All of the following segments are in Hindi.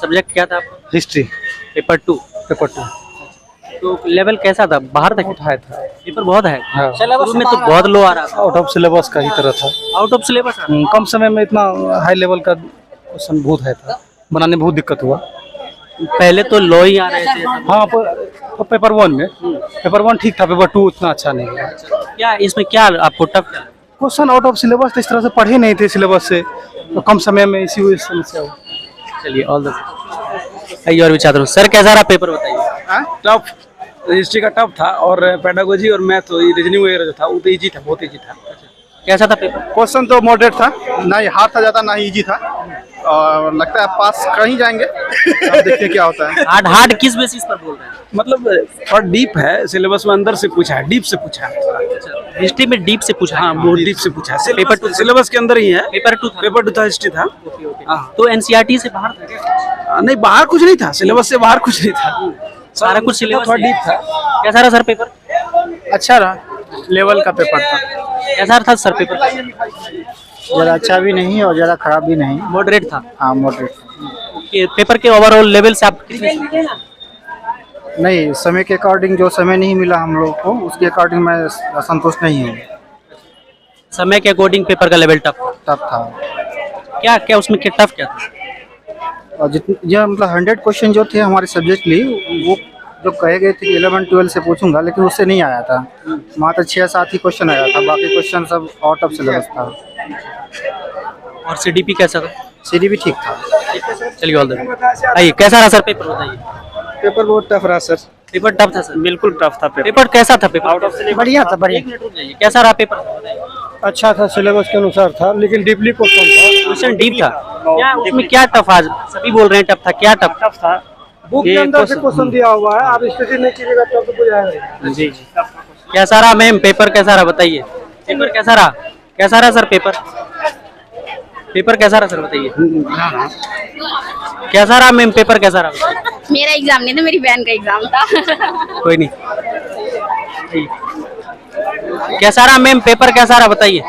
सब्जेक्ट क्या था आपका? History paper 2। पेपर 2 तो लेवल कैसा था? बाहर तक उठाया था। पेपर बहुत है। हाँ। शुरू में तो बहुत लो आ रहा था। आउट ऑफ सिलेबस का ही तरह था। Out of syllabus. कम समय में इतना हाई लेवल का क्वेश्चन बहुत है था, बनाने में बहुत दिक्कत हुआ। पहले तो लो ही आ रहे थे। हाँ, पर पेपर 1 में पेपर 1 ठीक था, पेपर 2 उतना अच्छा नहीं है। क्या इसमें क्या आपको टफ क्या? क्वेश्चन आउट ऑफ सिलेबस इस तरह से पढ़े नहीं थे सिलेबस से, तो कम समय में इसी वजह से समस्या हुई। चलिए ऑल द बेस्ट। आइए और भी छात्रों, सर कैसा रहा पेपर बताइए। टफ, हिस्ट्री का टफ था और पेडागोजी और मैथ रीजनिंग वगैरह जो था वो तो इजी था, बहुत इजी था। कैसा था पेपर? क्वेश्चन तो मॉडरेट था, ना ही हार्ड था ज़्यादा ना ही इजी था, और लगता है पास कर ही जाएंगे। अब देखिए क्या होता है। हार्ड हार्ड किस बेसिस पर बोल रहे हैं? मतलब थोड़ा डीप है, सिलेबस में अंदर से पूछा है, डीप से पूछा है। हिस्ट्री में डीप से पूछा? हाँ, बहुत डीप से पूछा है। पेपर 2 सिलेबस के अंदर ही है। पेपर 2 था। पेपर 2 था, हिस्ट्री था। तो एनसीईआरटी से बाहर था क्या? नहीं, बाहर कुछ नहीं था, सिलेबस से बाहर कुछ नहीं था, सारा कुछ सिलेबस थोड़ा डीप था। कैसा रहा सर पेपर? अच्छा रहा, लेवल का पेपर था। कैसा था सर पेपर? ज़्यादा अच्छा भी नहीं और ज़्यादा खराब भी नहीं। मॉडरेट था। हाँ, मॉडरेट। पेपर के ओवरऑल लेवल से आप कितने? नहीं, समय के अकॉर्डिंग जो समय नहीं मिला हम लोग को, उसके अकॉर्डिंग मैं संतुष्ट नहीं हूँ। समय के अकॉर्डिंग पेपर का लेवल टफ टफ था। क्या क्या उसमें क्या टफ क्या था? और जो मतलब 100 क्वेश्चन जो थे हमारे सब्जेक्ट लिए, वो जो कहे गए थे कि 11-12 से पूछूंगा, लेकिन उससे नहीं आया था। मात्र 6-7 ही क्वेश्चन आया था, बाकी क्वेश्चन सब आउट ऑफ सिलेबस था। और सीडीपी कैसा था? सीडी भी ठीक था। चलिए ऑल द बेस्ट। आइए कैसा रहा सर पेपर बताइए। पेपर बहुत टफ रहा सर। पेपर टफ था सर? बिल्कुल टफ था पेपर। पेपर कैसा था? पेपर आउट ऑफ बढ़िया था, बढ़िया। कैसा रहा पेपर? अच्छा था, सिलेबस के अनुसार था, लेकिन डीपली क्वेश्चन था। क्वेश्चन डीप था क्या? उसमें क्या टफ? आज सभी बोल रहे हैं टफ था, क्या टफ था? बुक के अंदर से क्वेश्चन दिया हुआ है, आप स्टडी नहीं कीजिएगा तब तो बुझाएगा। जी जी। कैसा रहा मैम पेपर? कैसा रहा बताइए। पेपर कैसा रहा? कैसा रहा सर पेपर? पेपर कैसा रहा सर बताइए। कैसा रहा मैम पेपर? कैसा रहा? मेरा एग्जाम नहीं था, मेरी बहन का एग्जाम था। कोई नहीं। कैसा रहा मैम पेपर? कैसा रहा बताइए।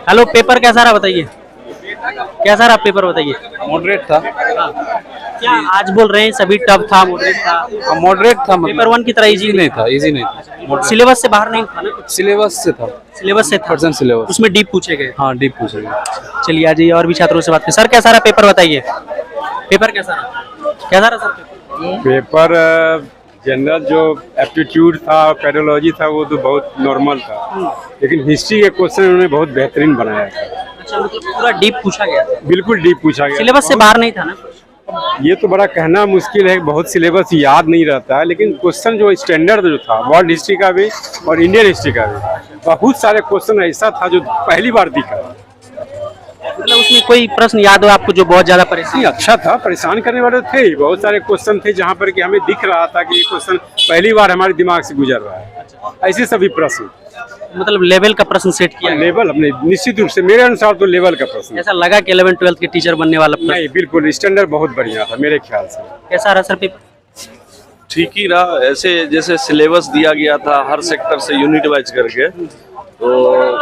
हेलो, पेपर कैसा रहा बताइए। कैसा रहा पेपर बताइए। मॉडरेट था। क्या आज बोल रहे हैं सभी टफ था, मॉडरेट था? मॉडरेट था, पेपर 1 की तरह इजी नहीं था, इजी नहीं था। सिलेबस से बाहर नहीं था ना? सिलेबस से था। सिलेबस से था। Percent syllabus. उसमें डीप पूछे गए? हाँ, डीप पूछे गए। चलिए आ जाइए और भी छात्रों से बात करें। सर कैसा रहा पेपर बताइए। पेपर कैसा रहा? कैसा रहा सर पेपर? पेपर जनरल जो एप्टीट्यूड था, पेडोलॉजी था, वो तो बहुत नॉर्मल था, लेकिन हिस्ट्री के क्वेश्चन उन्होंने बहुत बेहतरीन बनाया था। अच्छा, मतलब पूरा डीप पूछा गया? बिल्कुल डीप पूछा गया। सिलेबस से बाहर नहीं था ना? ये तो बड़ा कहना मुश्किल है, बहुत सिलेबस याद नहीं रहता है, लेकिन क्वेश्चन जो स्टैंडर्ड जो था वर्ल्ड हिस्ट्री का भी और इंडियन हिस्ट्री का भी, बहुत सारे क्वेश्चन ऐसा था जो पहली बार दिखा। मतलब उसमें कोई प्रश्न याद हो आपको जो बहुत ज्यादा परेशान? अच्छा था, परेशान करने वाले थे ही। बहुत सारे क्वेश्चन थे जहाँ पर कि हमें दिख रहा था कि ये क्वेश्चन पहली बार हमारे दिमाग से गुजर रहा है। ऐसे सभी प्रश्न, मतलब लेवल का प्रश्न सेट किया? लेवल अपने निश्चित रूप से, मेरे अनुसार तो लेवल का प्रश्न। ऐसा लगा कि 11-12 के टीचर बनने वाला प्रश्न? नहीं, बिल्कुल स्टैंडर्ड बहुत बढ़िया था मेरे ख्याल से। कैसा रहा सर पेपर? ठीक ही रहा। ऐसे जैसे सिलेबस दिया गया था हर सेक्टर से यूनिट वाइज करके, तो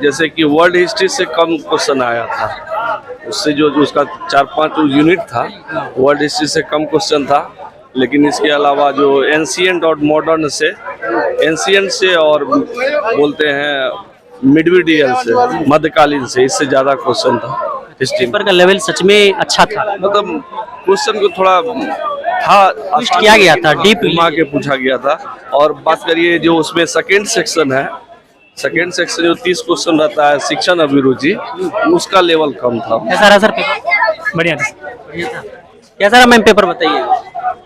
जैसे कि वर्ल्ड हिस्ट्री से कम क्वेश्चन आया था, उससे जो उसका 4-5 यूनिट था वर्ल्ड हिस्ट्री से कम क्वेश्चन था। लेकिन इसके अलावा जो एंशिएंट और मॉडर्न से, एंशिएंट से और बोलते हैं मिडीवियल से, मध्यकालीन से, इससे ज़्यादा क्वेश्चन था हिस्ट्री। पेपर का लेवल सच में अच्छा था? मतलब क्वेश्चन को थोड़ा था किया गया था, डीप घुमा के पूछा गया था। और बात करिए जो उसमें सेकेंड सेक्शन है, सेकेंड सेक्शन जो 30 क्वेश्चन रहता है शिक्षण अभिरुचि, उसका लेवल कम था। कैसा रहा सर पेपर? बढ़िया था। कैसा रहा मैम पेपर बताइए।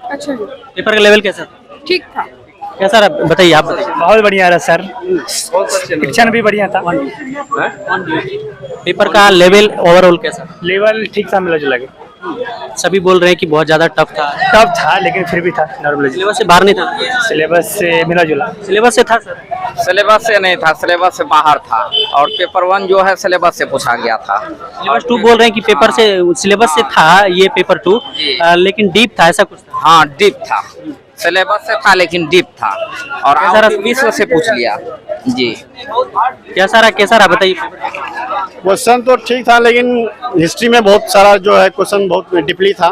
अच्छा, पेपर का लेवल कैसा था? ठीक था। कैसा रहा बताइए, आप बताइए। बहुत बढ़िया रहा सर, शिक्षण भी बढ़िया था। पेपर का लेवल ओवरऑल कैसा? लेवल ठीक था, मिला जुला के। सभी बोल रहे हैं कि बहुत ज्यादा टफ था। टफ था लेकिन फिर भी था नॉर्मल। सिलेबस से बाहर नहीं था? सिलेबस से मिला जुला। सिलेबस से था सर? सिलेबस से नहीं था, सिलेबस से बाहर था। और पेपर 1 जो है सिलेबस से पूछा गया था। सिलेबस 2 बोल रहे हैं कि पेपर से, सिलेबस से था ये पेपर 2, लेकिन डीप था, ऐसा कुछ था? हाँ, डीप था। सिलेबस से था लेकिन डीप था, और विश्व से पूछ लिया। जी। कैसा रहा बताइए। क्वेश्चन तो ठीक था, लेकिन हिस्ट्री में बहुत सारा जो है क्वेश्चन बहुत डीपली था,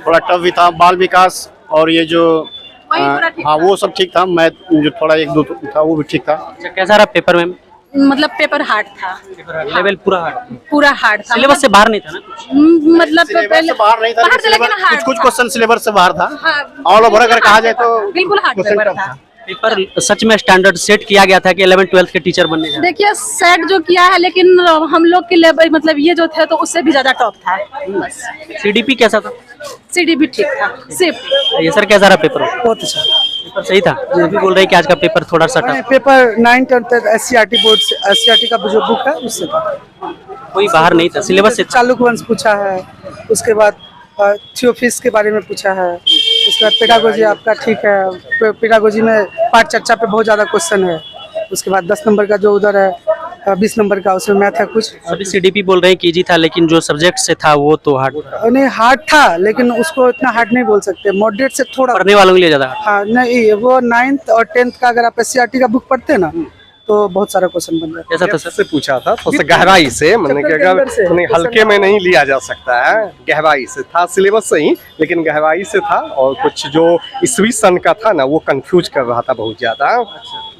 थोड़ा टफ भी था। बाल विकास और ये जो हाँ वो सब ठीक था। मैथ जो थोड़ा एक दो था वो भी ठीक था। अच्छा, कैसा रहा पेपर मैम? मतलब पेपर हार्ड था, लेवल पूरा हार्ड था। सिलेबस से बाहर नहीं था ना कुछ? मतलब सिलेबस से बाहर नहीं था, बाहर से, लेकिन हार्ड कुछ क्वेश्चन सिलेबस से बाहर था। हाँ, ऑल ओवर अगर कहा जाए तो बिल्कुल हार्ड क्वेश्चन पेपर टफ था। पेपर सच में स्टैंडर्ड सेट किया गया था कि 11-12 के टीचर बनने जा? देखिए सेट जो किया है, लेकिन हम लोग के लेवल मतलब ये जो थे तो उससे भी ज्यादा टॉप था। बस सीडीपी कैसा था? सीडी भी ठीक था सिर्फ। ये सर कैसा रहा पेपर? बहुत अच्छा पेपर सही था? अभी बोल रहे हैं कि आज का पेपर थोड़ा सा टफ। पेपर 9-10 तक SCRT बोर्ड से SCRT का जो बुक है उससे था। कोई बाहर नहीं था सिलेबस से? चालुक वंश पूछा है, उसके बाद थियोफिस्ट के बारे में पूछा है, उसके बाद पेडागोजी आपका ठीक है। पेडागोजी में पाठ चर्चा पे बहुत ज़्यादा क्वेश्चन है। उसके बाद 10 नंबर का जो उधर है 20 नंबर का उसमें मैथ है कुछ। अभी सीडीपी बोल रहे हैं कि इजी था, लेकिन जो सब्जेक्ट से था वो तो हार्ड था। नहीं हार्ड था, लेकिन उसको इतना हार्ड नहीं बोल सकते, मॉडरेट से थोड़ा। पढ़ने वालों के लिए ज्यादा hard। हाँ नहीं, वो 9th और 10th का अगर आप SCRT का बुक पढ़ते हैं ना तो बहुत सारा क्वेश्चन बन जाता है। कैसा था सर? से पूछा था थोड़ा सा गहराई से, मैंने कि अगर मैंने हल्के में नहीं लिया जा सकता है, गहराई से था सिलेबस से ही, लेकिन गहराई से था। और कुछ जो ईस्वी सन का था ना वो कंफ्यूज कर रहा था बहुत ज्यादा।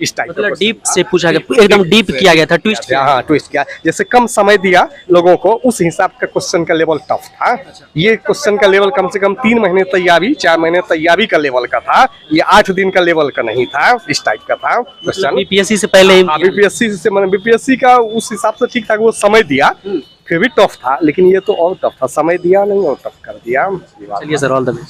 इस टाइप मतलब डीप से पूछा गया, एकदम डीप किया गया था, ट्विस्ट किया। हाँ ट्विस्ट किया, जैसे कम समय दिया लोगों को उस हिसाब का क्वेश्चन का लेवल टफ था। ये क्वेश्चन का लेवल कम से कम 3 महीने तैयारी 4 महीने तैयारी का लेवल का था, ये 8 दिन का लेवल का नहीं था। इस टाइप का था क्वेश्चन। बीपीएससी से पहले ही बीपीएससी से मैंने बीपीएससी का उस हिसाब से ठीक था, वो समय दिया फिर भी टफ था, लेकिन ये तो और टफ था, समय दिया नहीं और टफ कर दिया। चलिए सर, ऑल द बेस्ट।